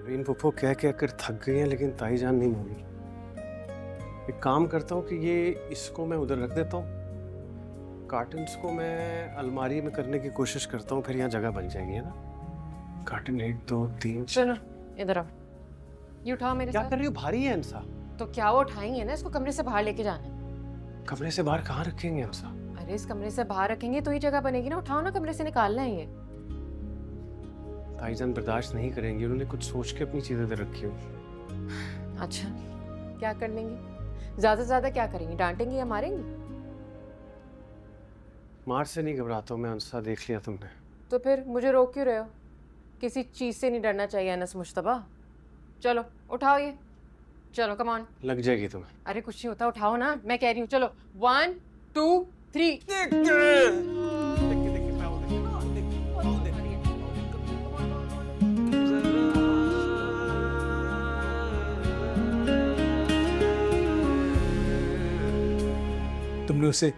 Reign फुफो कह के कर थक गई हैं, लेकिन ताई जान नहीं मानी। एक काम करता हूँ कि ये इसको मैं उधर रख देता हूँ, कार्टन्स को मैं अलमारी में करने की कोशिश करता हूँ, फिर यहाँ जगह बन जाएगी, है ना। कार्टन 1 2 3। सुनो, इधर आओ। ये उठाओ मेरे क्या साथ। कर रही हो? भारी है इंसा। तो क्या वो उठाएंगे ना, इसको कमरे से बाहर लेके जाना है। कमरे से बाहर कहाँ रखेंगे इंसा? अरे इस कमरे से बाहर रखेंगे तो ही जगह बनेगी ना, उठाओ ना, कमरे से निकालना है ये। ताईजान बर्दाश्त नहीं करेंगी, उन्होंने कुछ सोच के अपनी चीजें इधर रखी हो। अच्छा, क्या कर लेंगी? ज्यादा से ज्यादा क्या करेंगी? डांटेंगी या मारेंगी? मार से नहीं घबराता हूँ मैं अंसा, देख लिया तुमने। तो फिर मुझे रोक क्यों रहे हो? किसी चीज से नहीं डरना चाहिए अनस मुश्तबा। चलो उठाओ ये, चलो कम ऑन। लग जाएगी तुम्हें। अरे कुछ नहीं होता, उठाओ ना, मैं कह रही हूँ। चलो 1 2 3। तुमने उसे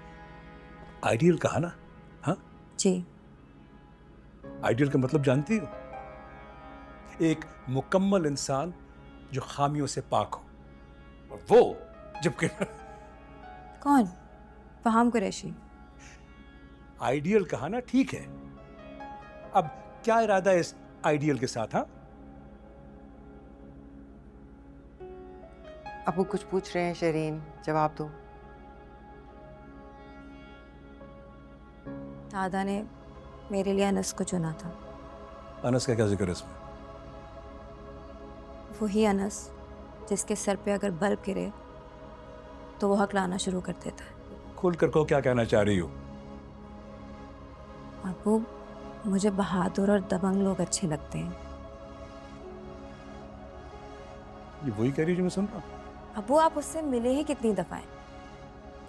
आइडियल कहा ना? हाँ जी। आइडियल का मतलब जानती हो? एक मुकम्मल इंसान जो खामियों से पाक हो, और वो जबकि कौन? फहाम कुरैशी। आइडियल कहा ना, ठीक है। अब क्या इरादा है इस आइडियल के साथ? हाँ, अबू कुछ पूछ रहे हैं शरीन, जवाब दो। दादा ने मेरे लिए अनस को चुना था। अनस का क्या जिक्र है इसमें? वही अनस जिसके सर पे अगर बल्ब गिरे तो वो हकलाना शुरू कर देता है। खुल कर कहो, क्या कहना चाह रही हो? अबू, मुझे बहादुर और दबंग लोग अच्छे लगते हैं। ये वही कह रही हो जो मैं सुन रहा हूँ? अबू, आप उससे मिले ही कितनी दफा हैं?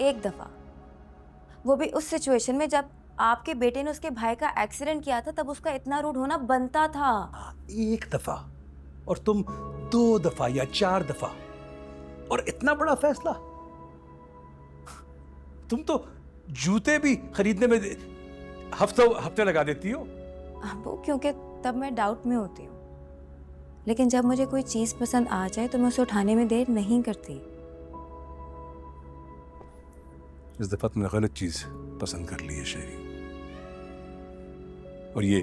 एक दफा, वो भी उस सिचुएशन में जब आपके बेटे ने उसके भाई का एक्सीडेंट किया था, तब उसका इतना रूड होना बनता था। एक दफा, और तुम 2 दफा या 4 दफा, और इतना बड़ा फैसला। तुम तो जूते भी खरीदने में हफ्ते लगा देती हो। अबू, क्योंकि तब मैं डाउट में होती हूँ, लेकिन जब मुझे कोई चीज पसंद आ जाए तो मैं उसे उठाने में देर नहीं करती। इस दफा तुमने गलत चीज पसंद कर ली है शेरी, और ये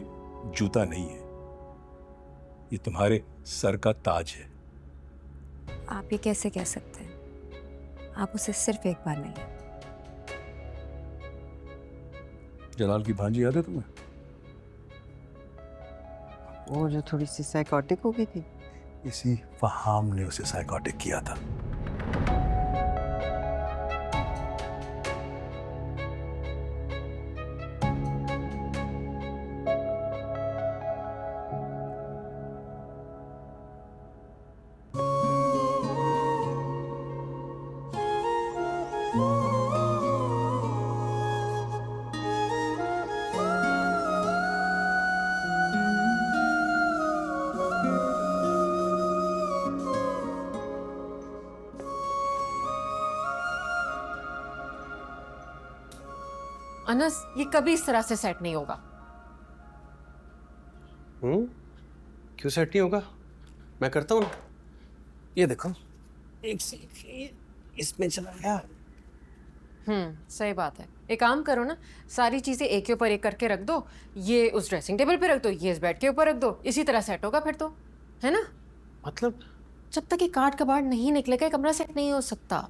जूता नहीं है, ये तुम्हारे सर का ताज है। आप ये कैसे कह सकते हैं? आप उसे सिर्फ एक बार मिले। जलाल की भांजी याद है तुम्हें? वो जो थोड़ी सी साइकोटिक हो गई थी। इसी फहाम ने उसे साइकोटिक किया था। अनस, ये कभी इस तरह से सेट नहीं होगा। क्यों सेट नहीं होगा? मैं करता हूँ ना। ये देखो, एक से इसमें चला गया। सही बात है। एक काम करो ना, सारी चीजें एक के ऊपर एक करके रख दो। ये उस ड्रेसिंग टेबल पे रख दो, ये इस बेड के ऊपर रख दो। इसी तरह सेट होगा फिर तो, है ना? मतलब जब तक ये काट कबाड़ नहीं निकलेगा, कमरा सेट नहीं हो सकता।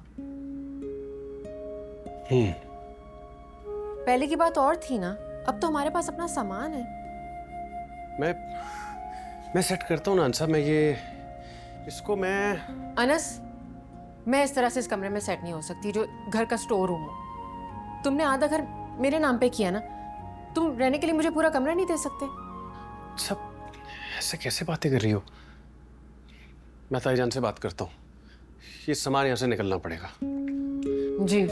पहले की बात और थी ना, अब तो हमारे पास अपना सामान है। मैं सेट करता हूँ ना अंसा। मैं ये इसको मैं अनस, मैं इस तरह से इस कमरे में सेट नहीं हो सकती जो घर का स्टोर रूम हो। तुमने आधा घर मेरे नाम पे किया ना, तुम रहने के लिए मुझे पूरा कमरा नहीं दे सकते? सब ऐसे कैसे बातें कर रही हो? मैं ताईजान से बात करता हूँ, ये सामान यहाँ से निकलना पड़ेगा। जी।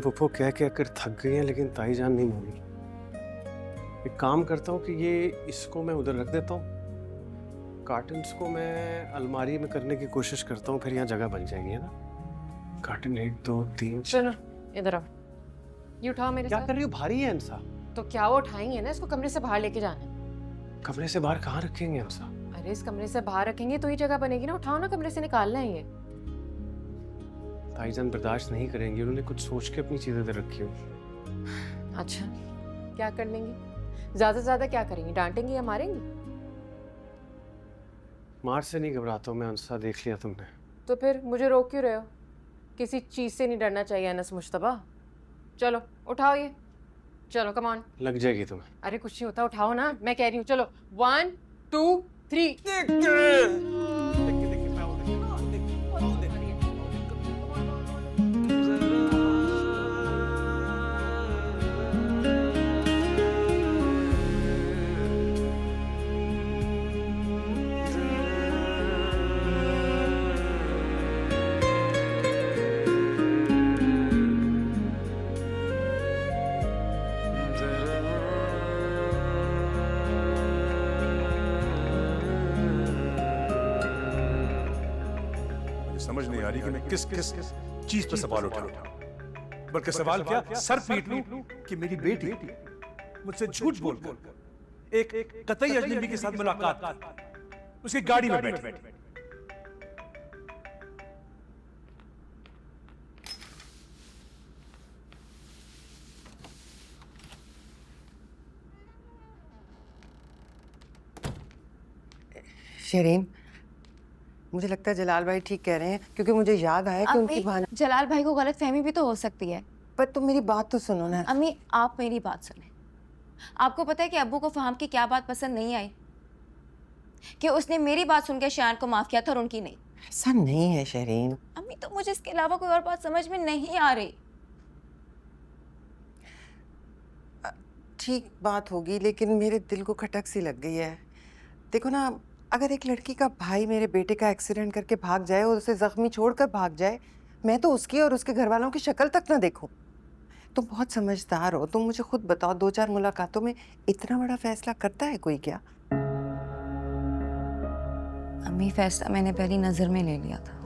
फुफो कह कह कर थक गई हैं, लेकिन ताईजान नहीं मोड़ी। एक काम करता हूँ कि ये इसको मैं उधर रख देता हूँ, कार्टन्स को मैं अलमारी में करने की कोशिश करता हूँ, फिर यहाँ जगह बन जाएगी, है ना। कार्टन 1 2 3 सुनो इधर आओ, ये उठाओ मेरे क्या साथ। कर रही हो? भारी है अंसा। तो क्या वो उठाएंगे ना, इसको कमरे से बाहर लेके जाना है। कमरे से बाहर कहाँ रखेंगे अंसा? अरे इस कमरे से बाहर रखेंगे तो ही जगह बनेगी ना, उठाओ ना, कमरे से निकालना है ये। ताईजान बर्दाश्त नहीं करेंगी, उन्होंने कुछ सोच के अपनी चीजें इधर रखी हो। अच्छा क्या कर लेंगी, ज्यादा से ज्यादा क्या करेंगी, डांटेंगी या मारेंगी? मार से नहीं घबराता हूँ मैं अंसा, देख लिया तुमने। तो फिर मुझे रोक क्यों रहे हो? किसी चीज से नहीं डरना चाहिए अनस मुश्तबा। चलो उठाओ ये, चलो कम ऑन। लग जाएगी तुम्हें। अरे कुछ नहीं होता, उठाओ ना, मैं कह रही हूँ। चलो 1 2 3। समझ नहीं आ रही कि मैं किस किस चीज पर सवाल उठाऊं, बल्कि सवाल क्या, सर पीट लूं कि मेरी बेटी मुझसे झूठ बोलकर एक कतई अजनबी के साथ मुलाकात, उसकी गाड़ी में बैठ। शरीन, मुझे लगता है जलाल भाई ठीक कह रहे हैं, क्योंकि मुझे याद आया कि उनकी भान। जलाल भाई को गलत फहमी भी तो हो सकती है। पर तुम मेरी बात तो सुनो ना। अम्मी आप मेरी बात सुने। आपको पता है कि अब्बू को फहाम की क्या बात पसंद नहीं आई? कि उसने मेरी बात सुनकर शान को माफ किया था और उनकी नहीं। ऐसा नहीं है शरीन। अम्मी तो मुझे इसके अलावा कोई और बात समझ में नहीं आ रही। ठीक बात होगी, लेकिन मेरे दिल को खटक सी लग गई है। देखो ना, अगर एक लड़की का भाई मेरे बेटे का एक्सीडेंट करके भाग जाए और उसे जख्मी छोड़कर भाग जाए, मैं तो उसकी और उसके घर वालों की शक्ल तक ना देखूं। तुम बहुत समझदार हो, तुम मुझे खुद बताओ, 2-4 मुलाकातों में इतना बड़ा फैसला करता है कोई क्या? अम्मी फैसला मैंने पहली नजर में ले लिया था।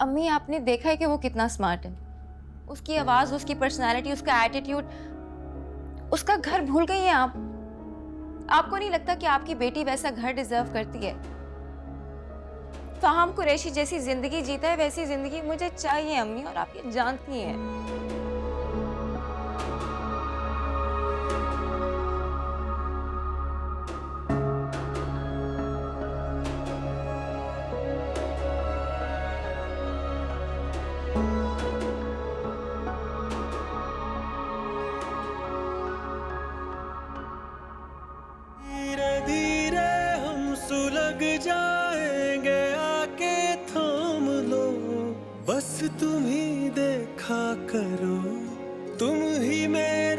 अम्मी आपने देखा है कि वो कितना स्मार्ट है। उसकी आवाज, उसकी पर्सनालिटी, उसका एटीट्यूड, उसका घर भूल गई हैं आप। आपको नहीं लगता कि आपकी बेटी वैसा घर डिजर्व करती है? फहाम कुरैशी जैसी जिंदगी जीता है, वैसी जिंदगी मुझे चाहिए अम्मी, और आप ये जानती हैं। जाएंगे आके थाम लो, बस तुम ही देखा करो, तुम ही मेरे